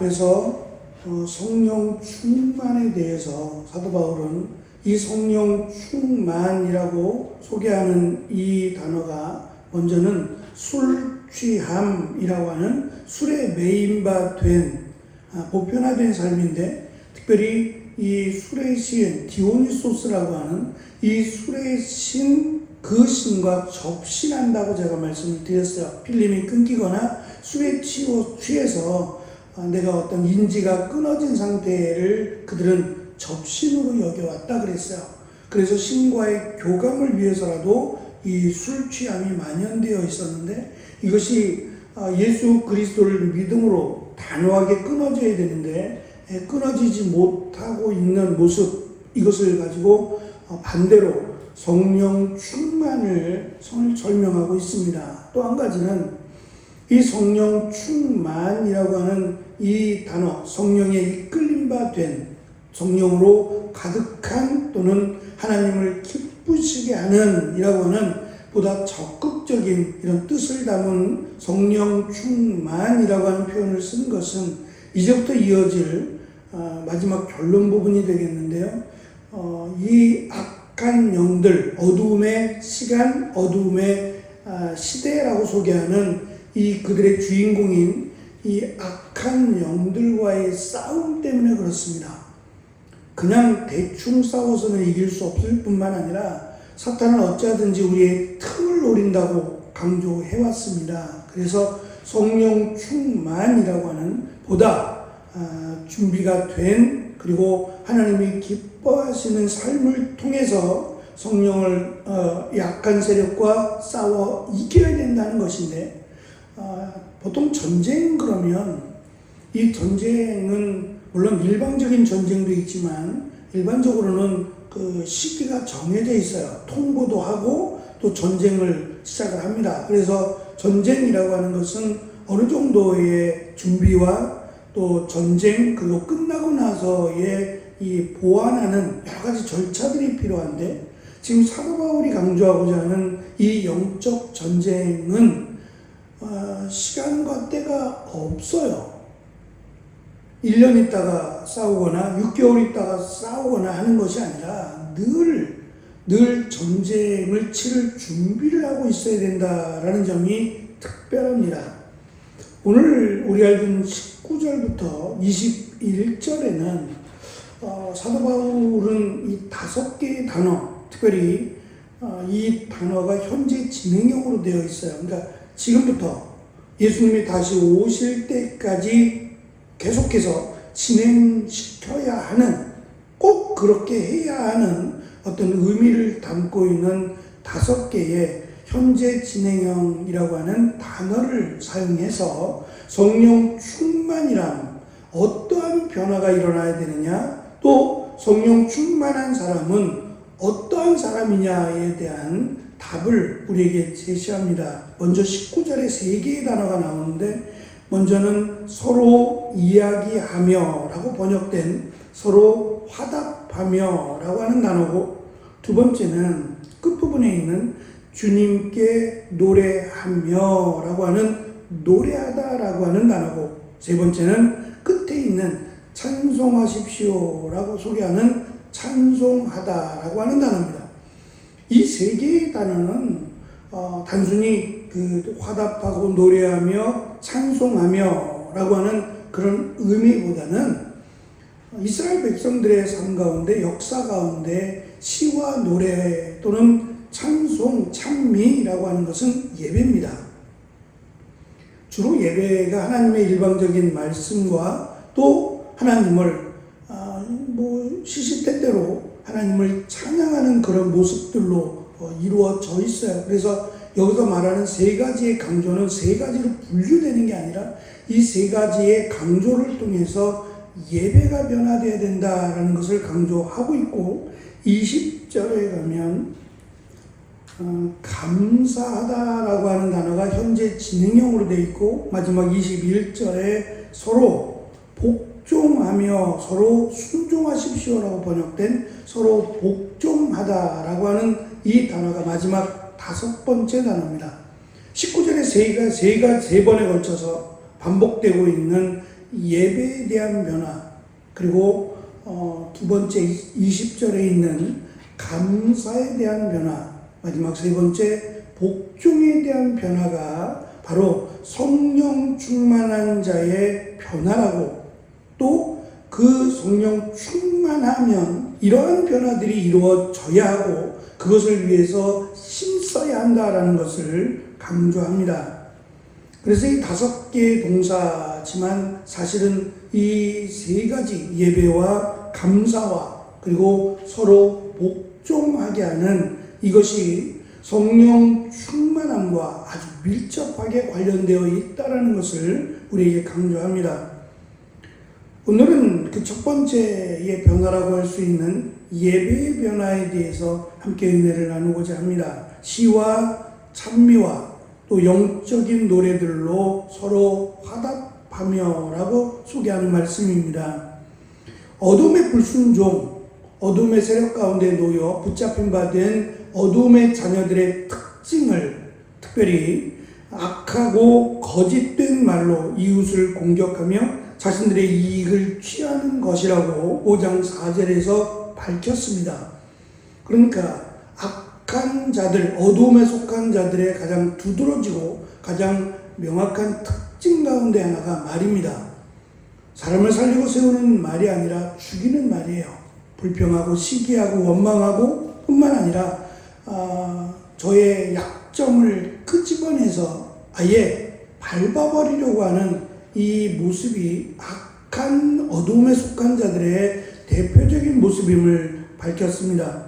그래서 성령 충만에 대해서 사도 바울은 이 성령 충만이라고 소개하는 이 단어가 먼저는 술 취함이라고 하는 술에 매인 바 된 보편화된 삶인데, 특별히 이 술의 신 디오니소스라고 하는 이 술의 신, 그 신과 접신한다고 제가 말씀을 드렸어요. 필름이 끊기거나 술에 취해서 내가 어떤 인지가 끊어진 상태를 그들은 접신으로 여겨왔다 그랬어요. 그래서 신과의 교감을 위해서라도 이 술 취함이 만연되어 있었는데, 이것이 예수 그리스도를 믿음으로 단호하게 끊어져야 되는데 끊어지지 못하고 있는 모습, 이것을 가지고 반대로 성령 충만을 설명하고 있습니다. 또 한 가지는 이 성령 충만이라고 하는 이 단어, 성령에 이끌림 바 된, 성령으로 가득한 또는 하나님을 기쁘시게 하는 이라고 하는 보다 적극적인 이런 뜻을 담은 성령 충만이라고 하는 표현을 쓴 것은 이제부터 이어질 마지막 결론 부분이 되겠는데요. 이 악한 영들, 어두움의 시간, 어두움의 시대라고 소개하는 이 그들의 주인공인 이 악한 영들과의 싸움 때문에 그렇습니다. 그냥 대충 싸워서는 이길 수 없을 뿐만 아니라 사탄은 어찌하든지 우리의 틈을 노린다고 강조해왔습니다. 그래서 성령 충만이라고 하는 보다 준비가 된, 그리고 하나님이 기뻐하시는 삶을 통해서 성령을 약한 세력과 싸워 이겨야 된다는 것인데, 보통 전쟁 그러면 이 전쟁은 물론 일방적인 전쟁도 있지만 일반적으로는 그 시기가 정해져 있어요. 통보도 하고 또 전쟁을 시작을 합니다. 그래서 전쟁이라고 하는 것은 어느 정도의 준비와 또 전쟁, 그리고 끝나고 나서의 이 보완하는 여러 가지 절차들이 필요한데, 지금 사도 바울이 강조하고자 하는 이 영적 전쟁은 시간과 때가 없어요. 1년 있다가 싸우거나 6개월 있다가 싸우거나 하는 것이 아니라 늘 전쟁을 치를 준비를 하고 있어야 된다라는 점이 특별합니다. 오늘 우리가 읽은 19절부터 21절에는 사도 바울은 이 5개의 단어, 특별히 이 단어가 현재 진행형으로 되어 있어요. 그러니까 지금부터 예수님이 다시 오실 때까지 계속해서 진행시켜야 하는, 꼭 그렇게 해야 하는 어떤 의미를 담고 있는 5개의 현재 진행형이라고 하는 단어를 사용해서 성령 충만이란 어떠한 변화가 일어나야 되느냐, 또 성령 충만한 사람은 어떠한 사람이냐에 대한 답을 우리에게 제시합니다. 먼저 19절에 3개의 단어가 나오는데, 먼저는 서로 이야기하며 라고 번역된 서로 화답하며 라고 하는 단어고, 두 번째는 끝부분에 있는 주님께 노래하며 라고 하는 노래하다 라고 하는 단어고, 세 번째는 끝에 있는 찬송하십시오 라고 소개하는 찬송하다 라고 하는 단어입니다. 이 3개의 단어는 단순히 그 화답하고 노래하며 찬송하며 라고 하는 그런 의미보다는 이스라엘 백성들의 삶 가운데, 역사 가운데 시와 노래 또는 찬송, 찬미라고 하는 것은 예배입니다. 주로 예배가 하나님의 일방적인 말씀과 또 하나님을 시시때때로 하나님을 찬양하는 그런 모습들로 이루어져 있어요. 그래서 여기서 말하는 3가지의 강조는 3가지로 분류되는 게 아니라 이 3가지의 강조를 통해서 예배가 변화되어야 된다라는 것을 강조하고 있고, 20절에 가면 감사하다라고 하는 단어가 현재 진행형으로 되어 있고, 마지막 21절에 서로 복종하며 서로 순종하십시오라고 번역된 서로 복종하다라고 하는 이 단어가 마지막 5번째 단어입니다. 19절에 세 번에 걸쳐서 반복되고 있는 예배에 대한 변화, 그리고 두 번째 20절에 있는 감사에 대한 변화, 마지막 세 번째 복종에 대한 변화가 바로 성령 충만한 자의 변화라고, 또 그 성령 충만하면 이러한 변화들이 이루어져야 하고 그것을 위해서 힘써야 한다라는 것을 강조합니다. 그래서 이 5개의 동사지만 사실은 이 3가지 예배와 감사와 그리고 서로 복종하게 하는 이것이 성령 충만함과 아주 밀접하게 관련되어 있다는 것을 우리에게 강조합니다. 오늘은 그 첫 번째의 변화라고 할 수 있는 예배의 변화에 대해서 함께 은혜를 나누고자 합니다. 시와 찬미와 또 영적인 노래들로 서로 화답하며라고 소개하는 말씀입니다. 어둠의 불순종, 어둠의 세력 가운데 놓여 붙잡힌 바 된 어둠의 자녀들의 특징을, 특별히 악하고 거짓된 말로 이웃을 공격하며 자신들의 이익을 취하는 것이라고 5장 4절에서 밝혔습니다. 그러니까 악한 자들, 어둠에 속한 자들의 가장 두드러지고 가장 명확한 특징 가운데 하나가 말입니다. 사람을 살리고 세우는 말이 아니라 죽이는 말이에요. 불평하고 시기하고 원망하고 뿐만 아니라 저의 약점을 끄집어내서 아예 밟아버리려고 하는 이 모습이 악한 어둠에 속한 자들의 대표적인 모습임을 밝혔습니다.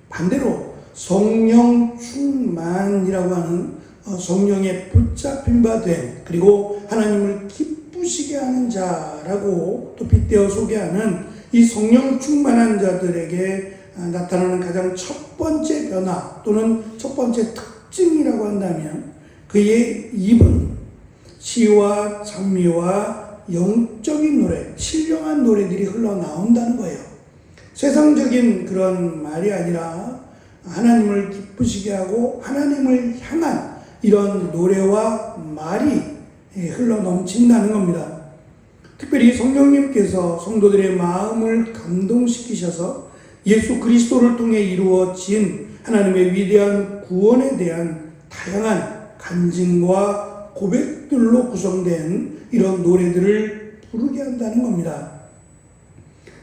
반대로 성령 충만이라고 하는 성령에 붙잡힌 바 된, 그리고 하나님을 기쁘시게 하는 자라고 또 빗대어 소개하는 이 성령 충만한 자들에게 나타나는 가장 첫 번째 변화 또는 첫 번째 특징이라고 한다면 그의 입은 시와 찬미와 영적인 노래, 신령한 노래들이 흘러나온다는 거예요. 세상적인 그런 말이 아니라 하나님을 기쁘시게 하고 하나님을 향한 이런 노래와 말이 흘러넘친다는 겁니다. 특별히 성령님께서 성도들의 마음을 감동시키셔서 예수 그리스도를 통해 이루어진 하나님의 위대한 구원에 대한 다양한 간증과 고백들로 구성된 이런 노래들을 부르게 한다는 겁니다.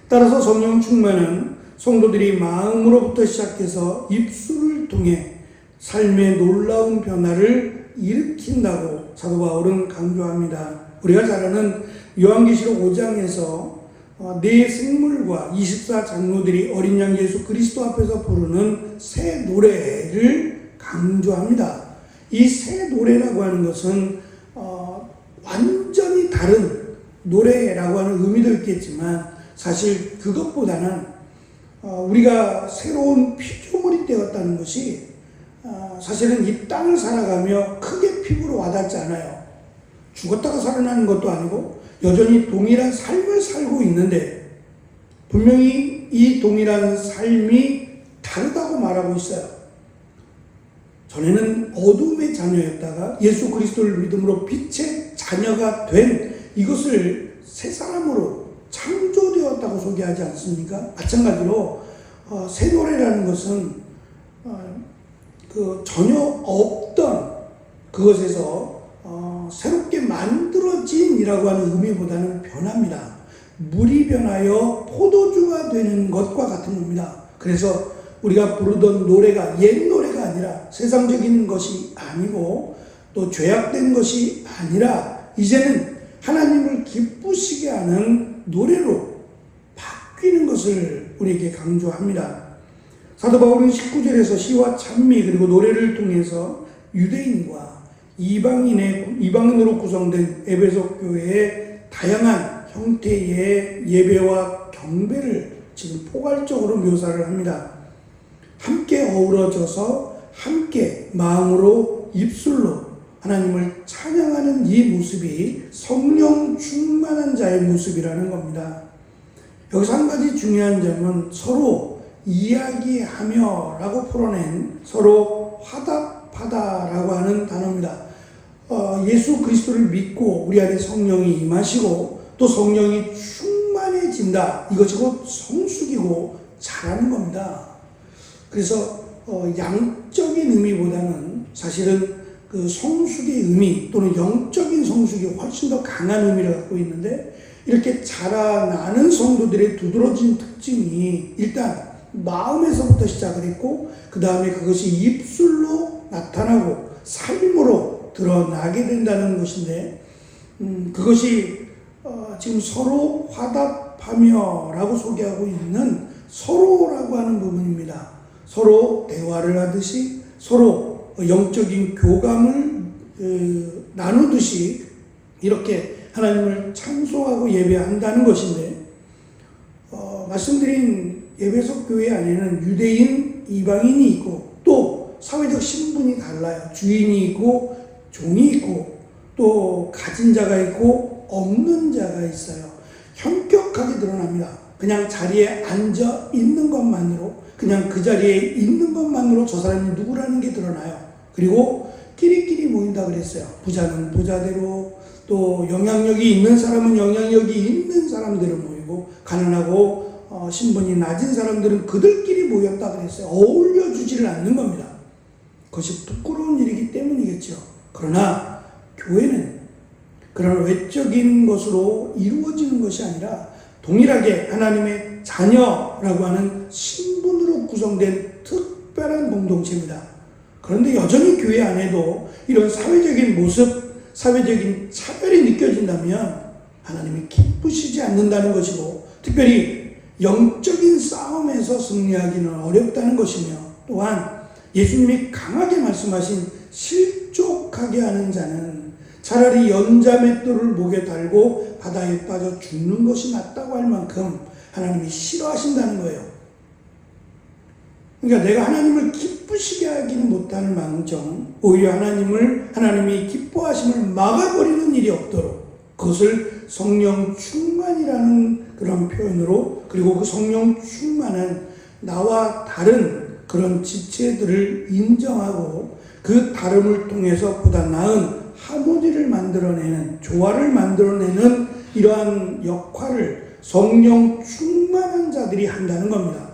따라서 성령 충만은 성도들이 마음으로부터 시작해서 입술을 통해 삶의 놀라운 변화를 일으킨다고 사도 바울은 강조합니다. 우리가 잘 아는 요한계시록 5장에서 네 생물과 24장로들이 어린 양 예수 그리스도 앞에서 부르는 새 노래를 강조합니다. 이 새 노래라고 하는 것은 완전히 다른 노래라고 하는 의미도 있겠지만 사실 그것보다는 우리가 새로운 피조물이 되었다는 것이 사실은 이 땅을 살아가며 크게 피부로 와닿지 않아요. 죽었다가 살아나는 것도 아니고 여전히 동일한 삶을 살고 있는데 분명히 이 동일한 삶이 다르다고 말하고 있어요. 전에는 어둠의 자녀였다가 예수 그리스도를 믿음으로 빛의 자녀가 된 이것을 새 사람으로 창조되었다고 소개하지 않습니까? 마찬가지로 새 노래라는 것은 전혀 없던 그것에서 새롭게 만들어진이라고 하는 의미보다는 변합니다. 물이 변하여 포도주가 되는 것과 같은 겁니다. 그래서 우리가 부르던 노래가 옛 노래가 아니라 세상적인 것이 아니고 또 죄악된 것이 아니라 이제는 하나님을 기쁘시게 하는 노래로 바뀌는 것을 우리에게 강조합니다. 사도 바울은 19절에서 시와 찬미 그리고 노래를 통해서 유대인과 이방인으로 구성된 에베소 교회의 다양한 형태의 예배와 경배를 지금 포괄적으로 묘사를 합니다. 함께 어우러져서 함께 마음으로 입술로 하나님을 찬양하는 이 모습이 성령 충만한 자의 모습이라는 겁니다. 여기서 한 가지 중요한 점은 서로 이야기하며 라고 풀어낸 서로 화답하다라고 하는 단어입니다. 예수 그리스도를 믿고 우리 안에 성령이 임하시고 또 성령이 충만해진다. 이것이 곧 성숙이고 자라는 겁니다. 그래서 양적인 의미보다는 사실은 그 성숙의 의미 또는 영적인 성숙이 훨씬 더 강한 의미를 갖고 있는데, 이렇게 자라나는 성도들의 두드러진 특징이 일단 마음에서부터 시작을 했고, 그 다음에 그것이 입술로 나타나고 삶으로 드러나게 된다는 것인데, 그것이 지금 서로 화답하며 라고 소개하고 있는 서로라고 하는 부분입니다. 서로 대화를 하듯이 서로 영적인 교감을 나누듯이 이렇게 하나님을 찬송하고 예배한다는 것인데, 말씀드린 에베소 교회 안에는 유대인, 이방인이 있고 또 사회적 신분이 달라요. 주인이 있고 종이 있고 또 가진 자가 있고 없는 자가 있어요. 현격하게 드러납니다. 그냥 자리에 앉아 있는 것만으로, 그냥 그 자리에 있는 것만으로 저 사람이 누구라는 게 드러나요. 그리고 끼리끼리 모인다 그랬어요. 부자는 부자대로, 또 영향력이 있는 사람은 영향력이 있는 사람대로 모이고, 가난하고 신분이 낮은 사람들은 그들끼리 모였다 그랬어요. 어울려주지를 않는 겁니다. 그것이 부끄러운 일이기 때문이겠죠. 그러나 교회는 그런 외적인 것으로 이루어지는 것이 아니라 동일하게 하나님의 자녀라고 하는 신분으로 구성된 특별한 공동체입니다. 그런데 여전히 교회 안에도 이런 사회적인 모습, 사회적인 차별이 느껴진다면 하나님이 기쁘시지 않는다는 것이고, 특별히 영적인 싸움에서 승리하기는 어렵다는 것이며, 또한 예수님이 강하게 말씀하신 실족하게 하는 자는 차라리 연자맷돌을 목에 달고 바다에 빠져 죽는 것이 낫다고 할 만큼 하나님이 싫어하신다는 거예요. 그러니까 내가 하나님을 기쁘시게 하기는 못하는 망정, 오히려 하나님이 기뻐하심을 막아버리는 일이 없도록, 그것을 성령 충만이라는 그런 표현으로, 그리고 그 성령 충만은 나와 다른 그런 지체들을 인정하고 그 다름을 통해서 보다 나은 하모니를 만들어내는, 조화를 만들어내는 이러한 역할을 성령 충만한 자들이 한다는 겁니다.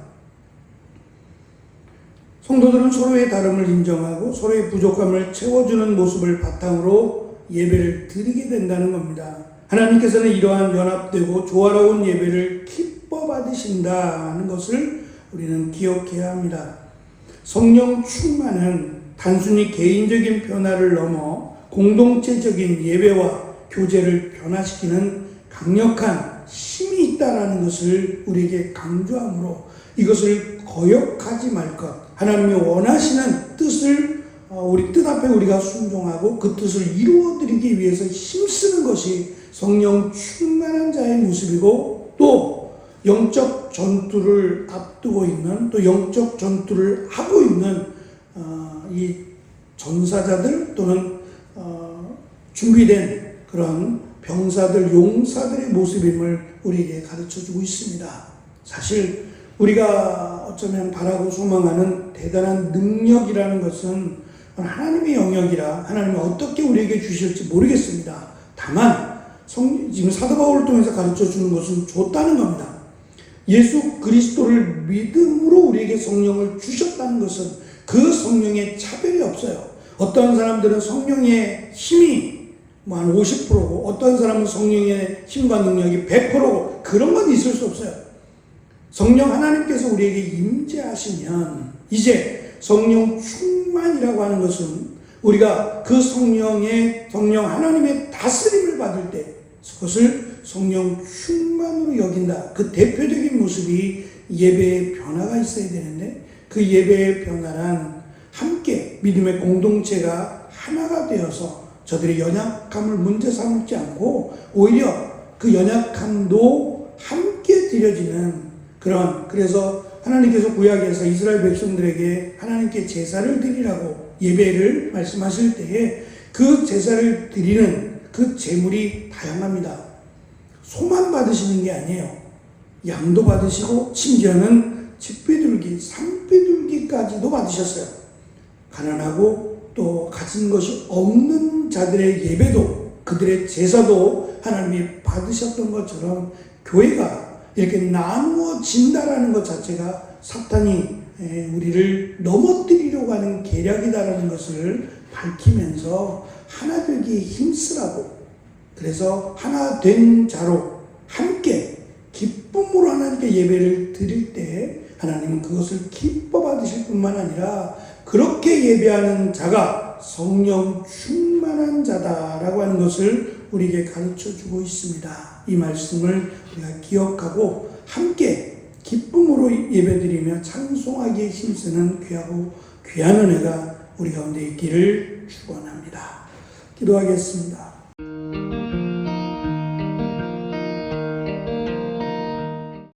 성도들은 서로의 다름을 인정하고 서로의 부족함을 채워주는 모습을 바탕으로 예배를 드리게 된다는 겁니다. 하나님께서는 이러한 연합되고 조화로운 예배를 기뻐 받으신다는 것을 우리는 기억해야 합니다. 성령 충만은 단순히 개인적인 변화를 넘어 공동체적인 예배와 교제를 변화시키는 강력한 힘이 있다는 것을 우리에게 강조하므로, 이것을 거역하지 말 것, 하나님이 원하시는 뜻을 우리 뜻 앞에 우리가 순종하고 그 뜻을 이루어드리기 위해서 힘쓰는 것이 성령 충만한 자의 모습이고, 또 영적 전투를 앞두고 있는, 또 영적 전투를 하고 있는 이 전사자들 또는 준비된 그런 병사들, 용사들의 모습임을 우리에게 가르쳐주고 있습니다. 사실 우리가 어쩌면 바라고 소망하는 대단한 능력이라는 것은 하나님의 영역이라 하나님이 어떻게 우리에게 주실지 모르겠습니다. 다만 지금 사도 바울을 통해서 가르쳐주는 것은 줬다는 겁니다. 예수 그리스도를 믿음으로 우리에게 성령을 주셨다는 것은 그 성령의 차별이 없어요. 어떤 사람들은 성령의 힘이 한 50%고 어떤 사람은 성령의 힘과 능력이 100%고 그런 건 있을 수 없어요. 성령 하나님께서 우리에게 임재하시면, 이제 성령 충만이라고 하는 것은 우리가 그 성령 하나님의 다스림을 받을 때 그것을 성령 충만으로 여긴다. 그 대표적인 모습이 예배의 변화가 있어야 되는데, 그 예배의 변화란 함께 믿음의 공동체가 하나가 되어서 저들의 연약함을 문제 삼지 않고 오히려 그 연약함도 함께 드려지는 그래서 하나님께서 구약에서 이스라엘 백성들에게 하나님께 제사를 드리라고 예배를 말씀하실 때에 그 제사를 드리는 그 제물이 다양합니다. 소만 받으시는 게 아니에요. 양도 받으시고 심지어는 집비둘기, 산비둘기까지도 받으셨어요. 가난하고 또 가진 것이 없는 자들의 예배도, 그들의 제사도 하나님이 받으셨던 것처럼 교회가 이렇게 나누어진다라는 것 자체가 사탄이 우리를 넘어뜨리려고 하는 계략이다라는 것을 밝히면서 하나 되기에 힘쓰라고, 그래서 하나 된 자로 함께 기쁨으로 하나님께 예배를 드릴 때 하나님은 그것을 기뻐 받으실 뿐만 아니라 그렇게 예배하는 자가 성령 충만한 자다라고 하는 것을 우리에게 가르쳐 주고 있습니다. 이 말씀을 우리가 기억하고 함께 기쁨으로 예배드리며 찬송하기에 힘쓰는 귀하고 귀한 은혜가 우리 가운데 있기를 축원합니다. 기도하겠습니다.